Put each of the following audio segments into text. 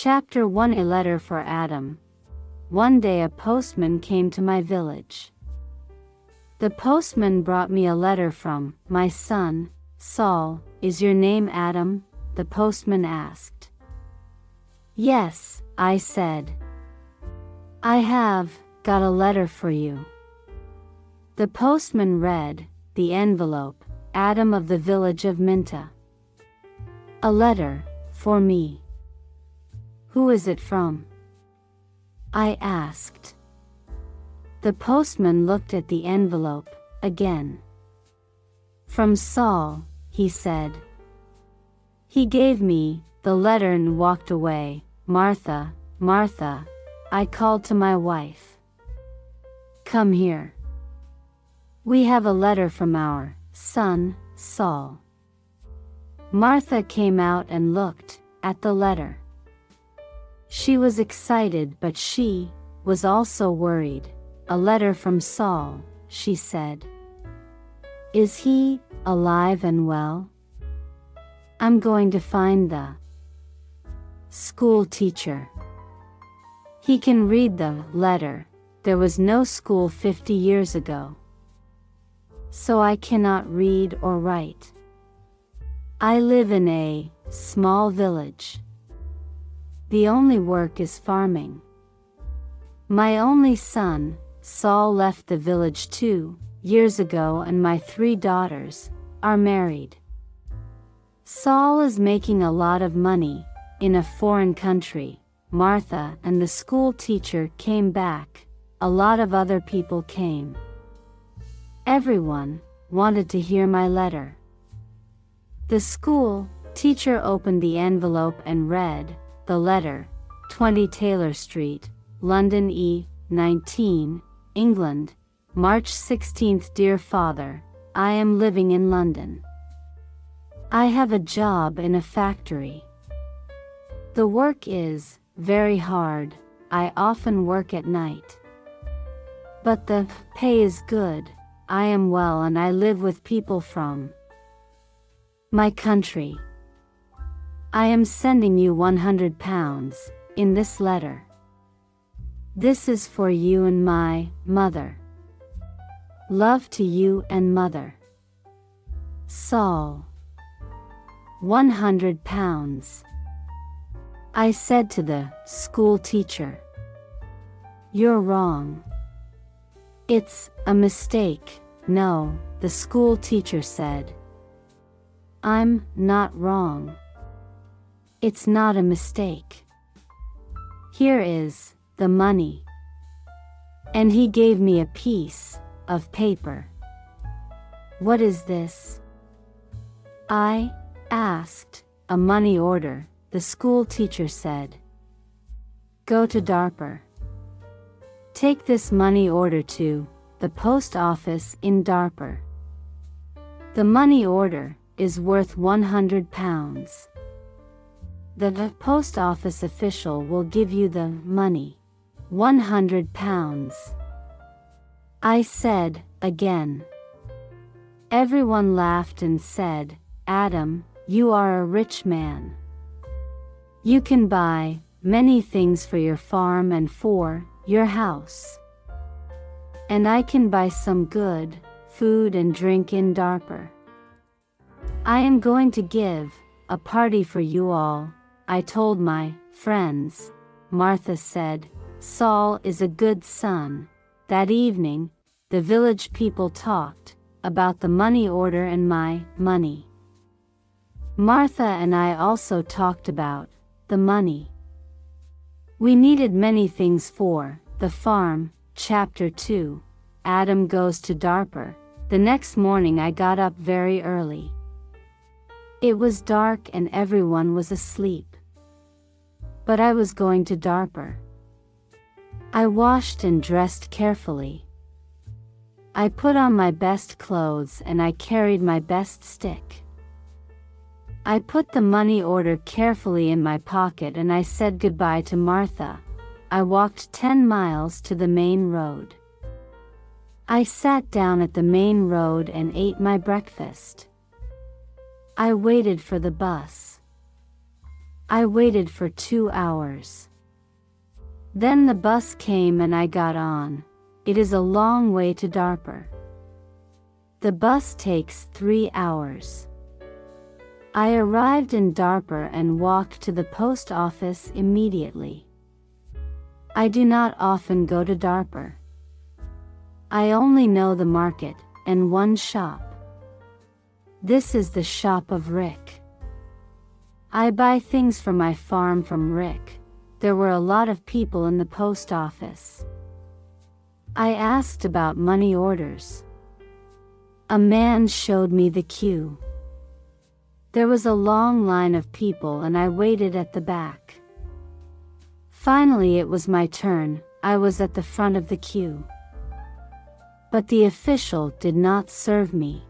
Chapter 1 A Letter for Adam. One day a postman came to my village. The postman brought me a letter from my son, Saul. Is your name Adam? The postman asked. Yes, I said. I have got a letter for you. The postman read the envelope, Adam of the village of Minta. A letter for me. Who is it from? I asked. The postman looked at the envelope again. From Saul, he said. He gave me the letter and walked away. Martha, Martha, I called to my wife. Come here. We have a letter from our son, Saul. Martha came out and looked at the letter. She was excited, but she was also worried. A letter from Saul, she said. Is he alive and well? I'm going to find the school teacher. He can read the letter. There was no school 50 years ago. So I cannot read or write. I live in a small village. The only work is farming. My only son, Saul, left the village 2 years ago, and my 3 daughters are married. Saul is making a lot of money in a foreign country. Martha and the school teacher came back. A lot of other people came. Everyone wanted to hear my letter. The school teacher opened the envelope and read the letter. 20 Taylor Street, London E. 19, England, March 16th. Dear Father, I am living in London. I have a job in a factory. The work is very hard. I often work at night. But the pay is good. I am well and I live with people from my country. I am sending you £100 in this letter. This is for you and my mother. Love to you and mother. Saul. £100. I said to the school teacher. You're wrong. It's a mistake. No, the school teacher said. I'm not wrong. It's not a mistake. Here is the money. And he gave me a piece of paper. What is this? I asked. A money order, the school teacher said. Go to Darper. Take this money order to the post office in Darper. The money order is worth £100. The post office official will give you the money. £100. I said again. Everyone laughed and said, Adam, you are a rich man. You can buy many things for your farm and for your house. And I can buy some good food and drink in Darper. I am going to give a party for you all. I told my friends. Martha said, Saul is a good son. That evening, the village people talked about the money order and my money. Martha and I also talked about the money. We needed many things for the farm. Chapter 2. Adam goes to Darper. The next morning I got up very early. It was dark and everyone was asleep. But I was going to Darper. I washed and dressed carefully. I put on my best clothes and I carried my best stick. I put the money order carefully in my pocket and I said goodbye to Martha. I walked 10 miles to the main road. I sat down at the main road and ate my breakfast. I waited for the bus. I waited for 2 hours. Then the bus came and I got on. It is a long way to Darper. The bus takes 3 hours. I arrived in Darper and walked to the post office immediately. I do not often go to Darper. I only know the market and one shop. This is the shop of Rick. I buy things for my farm from Rick. There were a lot of people in the post office. I asked about money orders. A man showed me the queue. There was a long line of people and I waited at the back. Finally it was my turn. I was at the front of the queue. But the official did not serve me.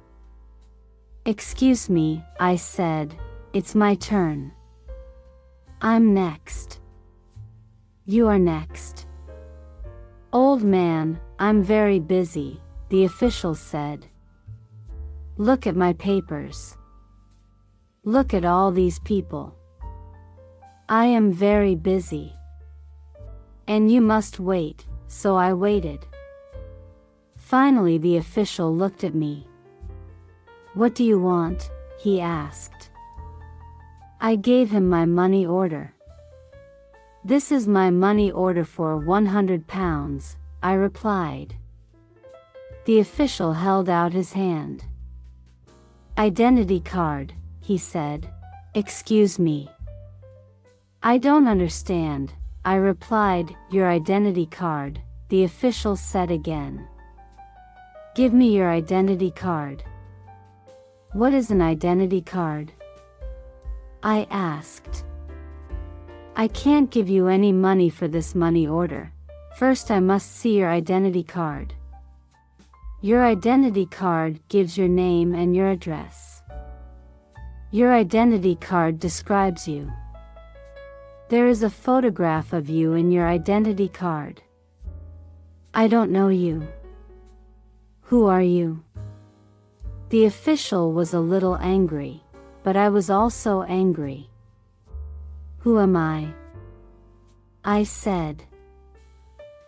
"Excuse me," I said, "it's my turn. I'm next." "You are next." "Old man, I'm very busy," the official said. "Look at my papers. Look at all these people. I am very busy. And you must wait," so I waited. Finally the official looked at me. "What do you want?" he asked. I gave him my money order. "This is my money order for 100 pounds, I replied. The official held out his hand. "Identity card," he said. "Excuse me." "I don't understand," I replied. "Your identity card," the official said again. "Give me your identity card." "What is an identity card?" I asked. "I can't give you any money for this money order. First I must see your identity card." "Your identity card gives your name and your address. Your identity card describes you. There is a photograph of you in your identity card." "I don't know you." "Who are you?" The official was a little angry, but I was also angry. "Who am I?" I said.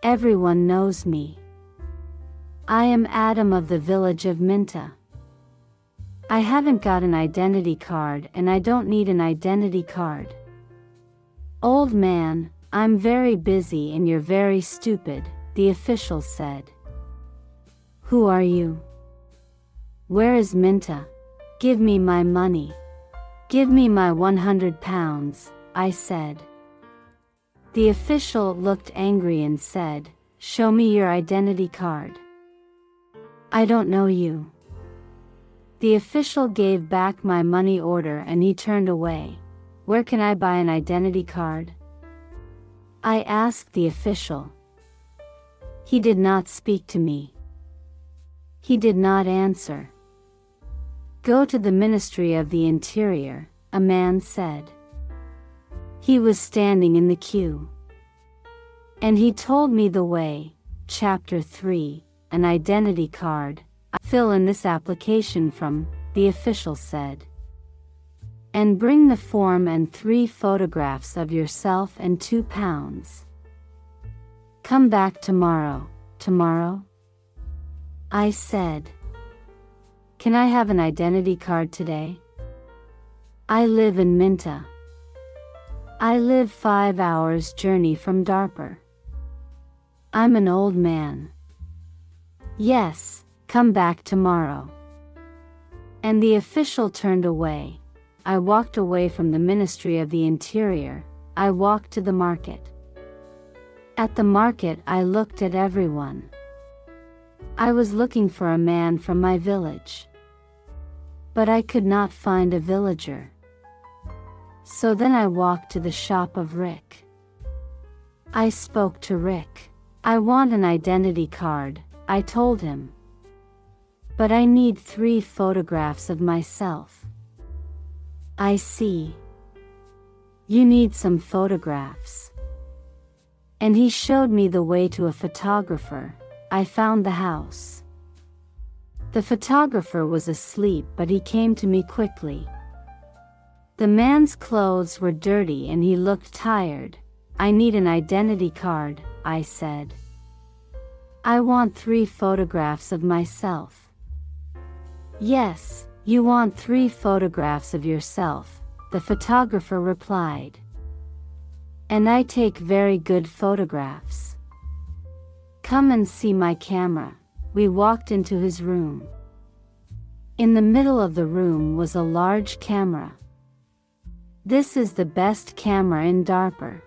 "Everyone knows me. I am Adam of the village of Minta. I haven't got an identity card and I don't need an identity card." "Old man, I'm very busy and you're very stupid," the official said. "Who are you? Where is Minta? Give me my money. Give me my 100 pounds, I said. The official looked angry and said, "Show me your identity card." "I don't know you." The official gave back my money order and he turned away. "Where can I buy an identity card?" I asked the official. He did not speak to me. He did not answer. "Go to the Ministry of the Interior," a man said. He was standing in the queue. And he told me the way. Chapter 3, an identity card. "Fill in this application from," the official said. "And bring the form and 3 photographs of yourself and 2 pounds. Come back tomorrow." "Tomorrow?" I said. "Can I have an identity card today? I live in Minta. I live 5 hours journey from Darper. I'm an old man." "Yes, come back tomorrow." And the official turned away. I walked away from the Ministry of the Interior. I walked to the market. At the market I looked at everyone. I was looking for a man from my village. But I could not find a villager. So then I walked to the shop of Rick. I spoke to Rick. "I want an identity card," I told him. "But I need 3 photographs of myself." "I see. You need some photographs." And he showed me the way to a photographer. I found the house. The photographer was asleep, but he came to me quickly. The man's clothes were dirty and he looked tired. I need an identity card, I said. I want 3 photographs of myself. Yes, you want 3 photographs of yourself, the photographer replied. And I take very good photographs. Come and see my camera. We walked into his room. In the middle of the room was a large camera. This is the best camera in Darper.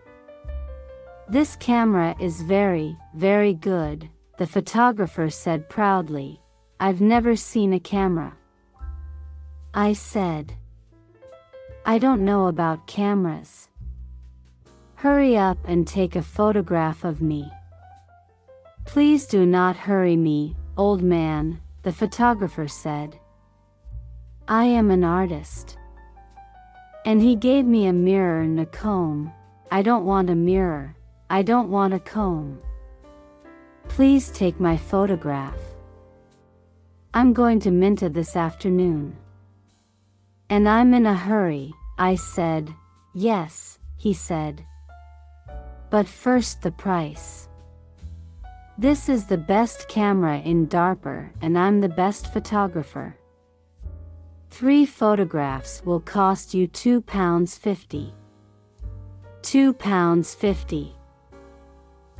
This camera is very, very good, the photographer said proudly. I've never seen a camera. I said, I don't know about cameras. Hurry up and take a photograph of me. Please do not hurry me, old man, the photographer said. I am an artist. And he gave me a mirror and a comb. I don't want a mirror. I don't want a comb. Please take my photograph. I'm going to Minta this afternoon. And I'm in a hurry, I said. Yes, he said. But first the price. This is the best camera in Darper and I'm the best photographer. 3 photographs will cost you £2.50. £2.50.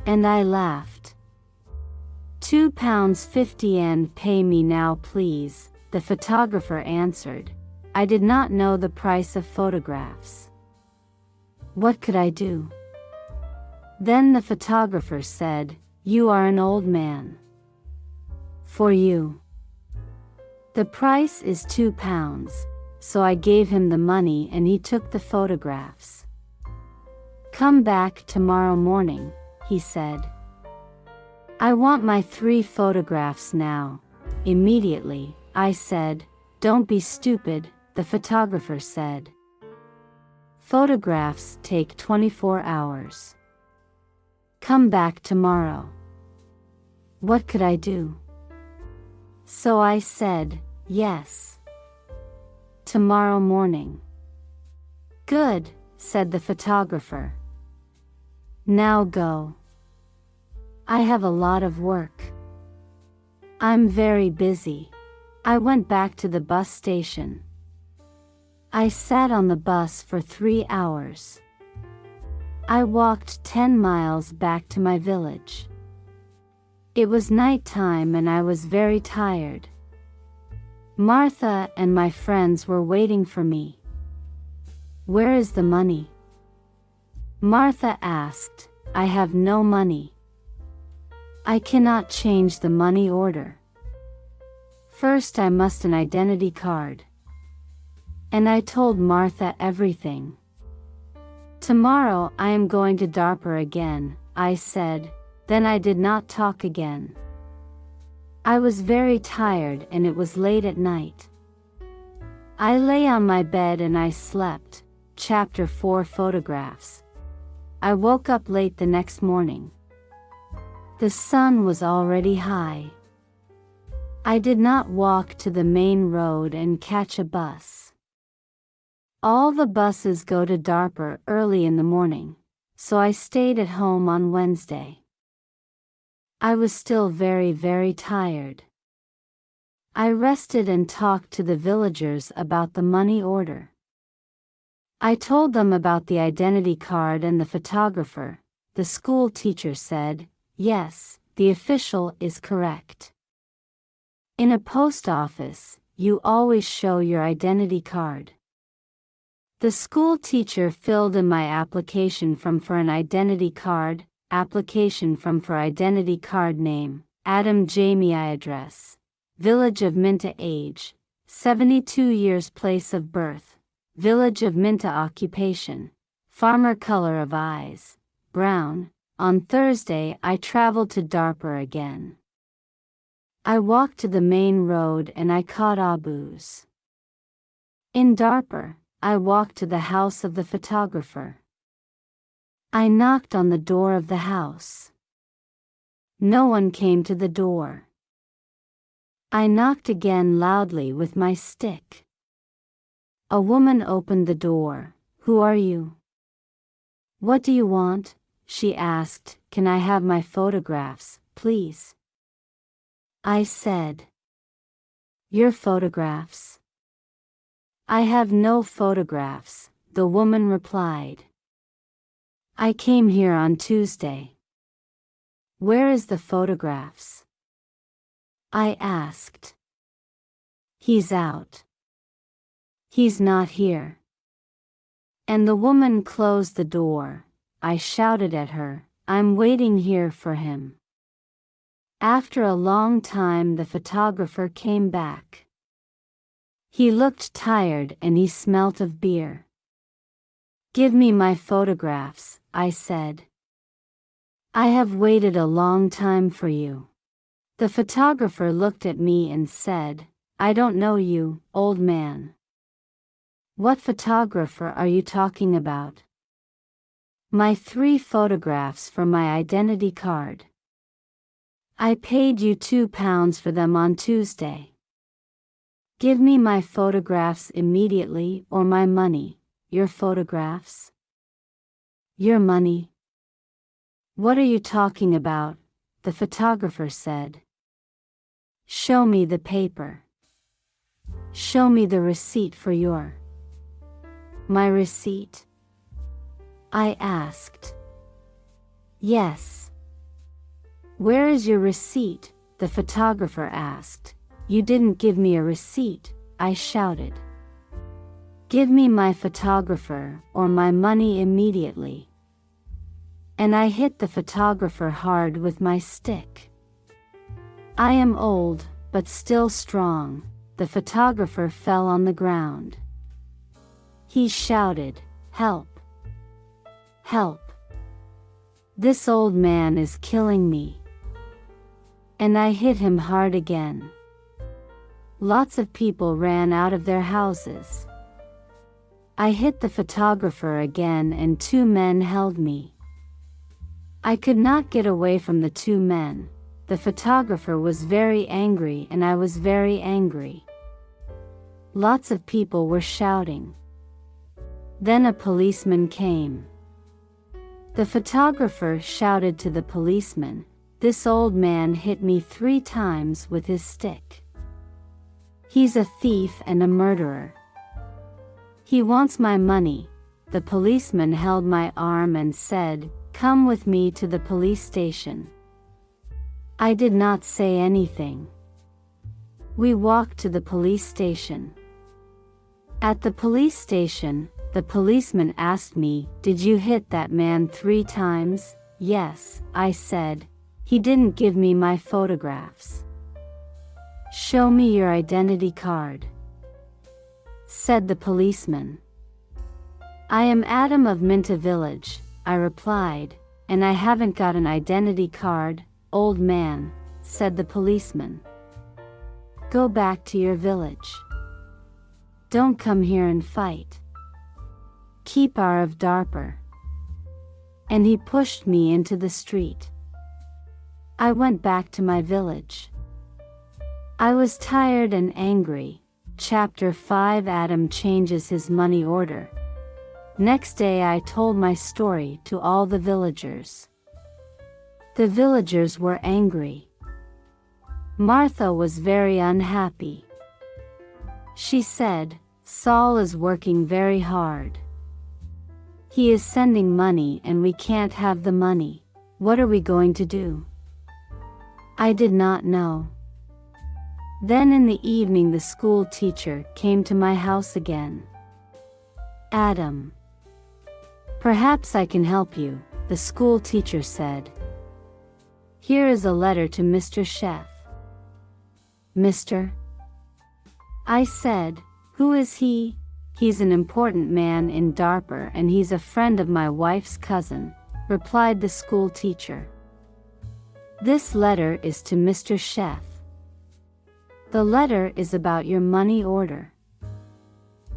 And I laughed. £2.50 and pay me now please, the photographer answered. I did not know the price of photographs. What could I do? Then the photographer said, You are an old man. For you. The price is £2, so I gave him the money and he took the photographs. Come back tomorrow morning, he said. I want my 3 photographs now. Immediately, I said. Don't be stupid, the photographer said. Photographs take 24 hours. Come back tomorrow. What could I do? So I said, yes. Tomorrow morning. Good, said the photographer. Now go. I have a lot of work. I'm very busy. I went back to the bus station. I sat on the bus for 3 hours. I walked 10 miles back to my village. It was night time and I was very tired. Martha and my friends were waiting for me. Where is the money? Martha asked. I have no money. I cannot change the money order. First I must an identity card. And I told Martha everything. Tomorrow I am going to Darper again, I said. Then I did not talk again. I was very tired and it was late at night. I lay on my bed and I slept. Chapter 4 Photographs. I woke up late the next morning. The sun was already high. I did not walk to the main road and catch a bus. All the buses go to Darper early in the morning, so I stayed at home on Wednesday. I was still very, very tired. I rested and talked to the villagers about the money order. I told them about the identity card and the photographer. The school teacher said, yes, the official is correct. In a post office, you always show your identity card. The school teacher filled in my application form for an identity card, application form for identity card name, Adam Jamie address, Village of Minta age, 72 years place of birth, Village of Minta occupation, farmer color of eyes, brown. On Thursday I traveled to Darper again. I walked to the main road and I caught a bus. In Darper, I walked to the house of the photographer. I knocked on the door of the house. No one came to the door. I knocked again loudly with my stick. A woman opened the door. Who are you? What do you want? She asked. Can I have my photographs, please? I said. Your photographs? I have no photographs, the woman replied. I came here on Tuesday. Where is the photographs? I asked. He's out. He's not here. And the woman closed the door. I shouted at her, I'm waiting here for him. After a long time the photographer came back. He looked tired and he smelt of beer. Give me my photographs, I said. I have waited a long time for you. The photographer looked at me and said, I don't know you, old man. What photographer are you talking about? My 3 photographs for my identity card. I paid you £2 for them on Tuesday. Give me my photographs immediately or my money. Your photographs? Your money? What are you talking about? The photographer said. Show me the paper. Show me the receipt for my receipt? I asked. Yes. Where is your receipt? The photographer asked. You didn't give me a receipt, I shouted. Give me my photographer or my money immediately. And I hit the photographer hard with my stick. I am old, but still strong. The photographer fell on the ground. He shouted, Help! Help! This old man is killing me. And I hit him hard again. Lots of people ran out of their houses. I hit the photographer again and 2 men held me. I could not get away from the 2 men. The photographer was very angry and I was very angry. Lots of people were shouting. Then a policeman came. The photographer shouted to the policeman, This old man hit me 3 times with his stick. He's a thief and a murderer. He wants my money. The policeman held my arm and said, Come with me to the police station. I did not say anything. We walked to the police station. At the police station, the policeman asked me, Did you hit that man 3 times? Yes, I said. He didn't give me my photographs. Show me your identity card, said the policeman. I am Adam of Minta Village, I replied, and I haven't got an identity card, old man, said the policeman. Go back to your village. Don't come here and fight. Keep out of Darpur. And he pushed me into the street. I went back to my village. I was tired and angry. Chapter 5 Adam changes his money order. Next day I told my story to all the villagers. The villagers were angry. Martha was very unhappy. She said, Saul is working very hard. He is sending money and we can't have the money. What are we going to do? I did not know. Then in the evening the school teacher came to my house again. Adam. Perhaps I can help you, the school teacher said. Here is a letter to Mr. Chef. Mr. I said, Who is he? He's an important man in Darpur and he's a friend of my wife's cousin, replied the school teacher. This letter is to Mr. Chef. The letter is about your money order.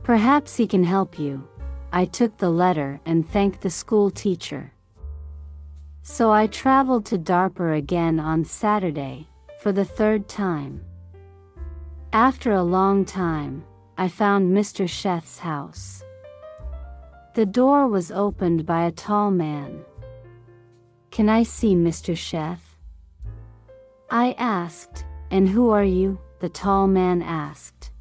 Perhaps he can help you. I took the letter and thanked the school teacher. So I traveled to Darpur again on Saturday, for the 3rd time. After a long time, I found Mr. Sheth's house. The door was opened by a tall man. "Can I see Mr. Sheth?" I asked. "And who are you?" the tall man asked.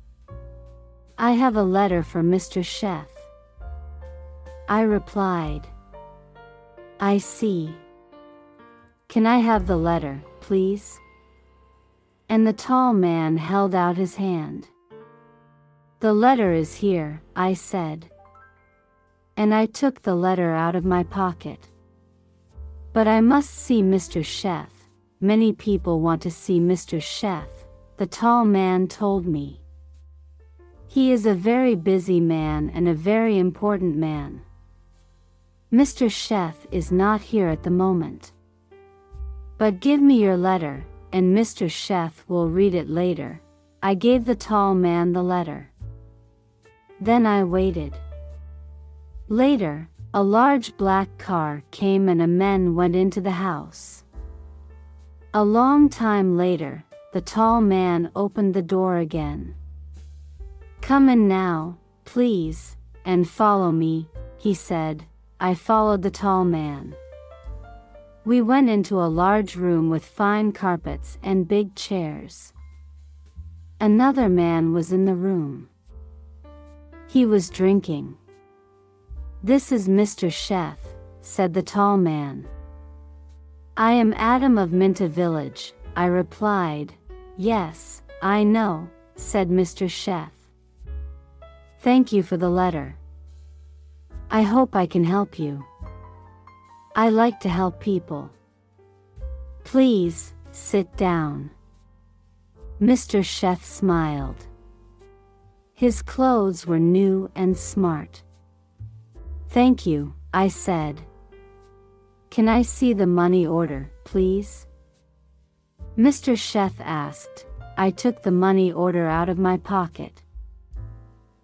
"I have a letter for Mr. Sheth," I replied. "I see. Can I have the letter, please?" And the tall man held out his hand. "The letter is here," I said. And I took the letter out of my pocket. "But I must see Mr. Sheth. Many people want to see Mr. Sheth," the tall man told me. "He is a very busy man and a very important man. Mr. Sheth is not here at the moment. But give me your letter, and Mr. Sheth will read it later." I gave the tall man the letter. Then I waited. Later, a large black car came and a man went into the house. A long time later, the tall man opened the door again. "Come in now, please, and follow me," he said. I followed the tall man. We went into a large room with fine carpets and big chairs. Another man was in the room. He was drinking. "This is Mr. Sheth," said the tall man. "I am Adam of Minta Village," I replied. "Yes, I know," said Mr. Sheth. "Thank you for the letter. I hope I can help you. I like to help people. Please, sit down." Mr. Sheth smiled. His clothes were new and smart. "Thank you," I said. "Can I see the money order, please?" Mr. Sheth asked. I took the money order out of my pocket.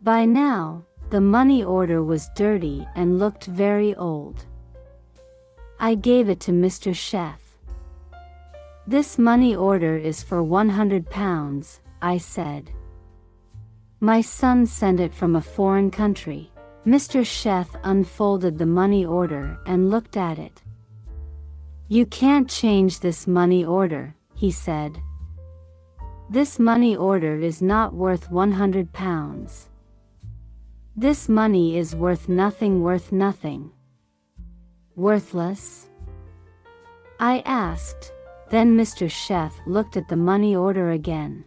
By now, the money order was dirty and looked very old. I gave it to Mr. Sheth. "This money order is for £100, I said. "My son sent it from a foreign country." Mr. Sheth unfolded the money order and looked at it. "You can't change this money order," he said. "This money order is not worth £100. This money is worth nothing, worth nothing." "Worthless?" I asked. Then Mr. Sheth looked at the money order again.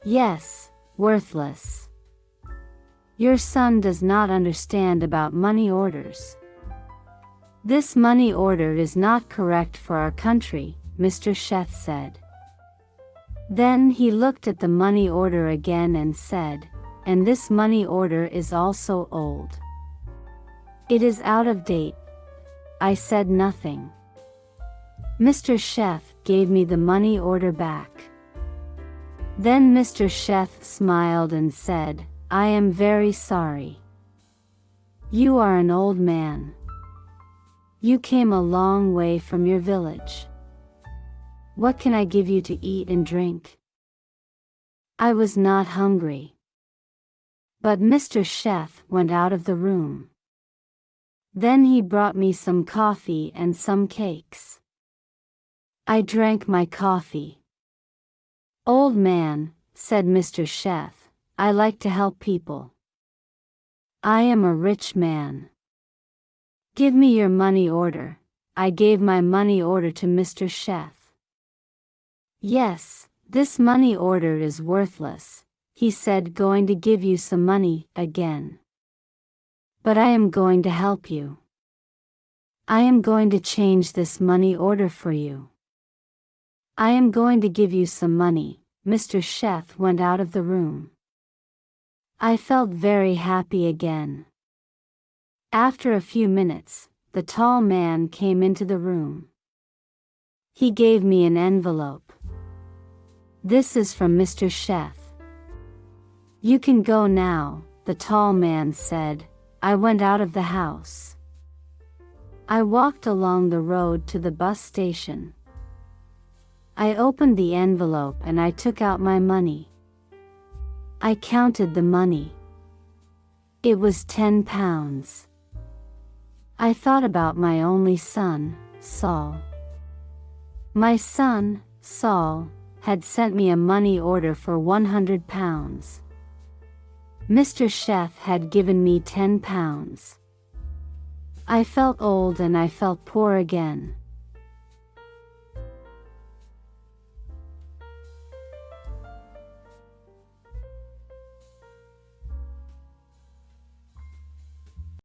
"Yes, worthless. Your son does not understand about money orders. This money order is not correct for our country," Mr. Sheth said. Then he looked at the money order again and said, "And this money order is also old. It is out of date." I said nothing. Mr. Sheth gave me the money order back. Then Mr. Sheth smiled and said, "I am very sorry. You are an old man. You came a long way from your village. What can I give you to eat and drink?" I was not hungry. But Mr. Sheth went out of the room. Then he brought me some coffee and some cakes. I drank my coffee. "Old man," said Mr. Sheth, "I like to help people. I am a rich man. Give me your money order." I gave my money order to Mr. Sheth. "Yes, this money order is worthless," he said, "going to give you some money again. But I am going to help you. I am going to change this money order for you. I am going to give you some money." Mr. Sheth went out of the room. I felt very happy again. After a few minutes, the tall man came into the room. He gave me an envelope. "This is from Mr. Sheth. You can go now," the tall man said. I went out of the house. I walked along the road to the bus station. I opened the envelope and I took out my money. I counted the money. It was 10 pounds. I thought about my only son, Saul. My son, Saul, had sent me a money order for 100 pounds. Mr. Chef had given me 10 pounds. I felt old and I felt poor again.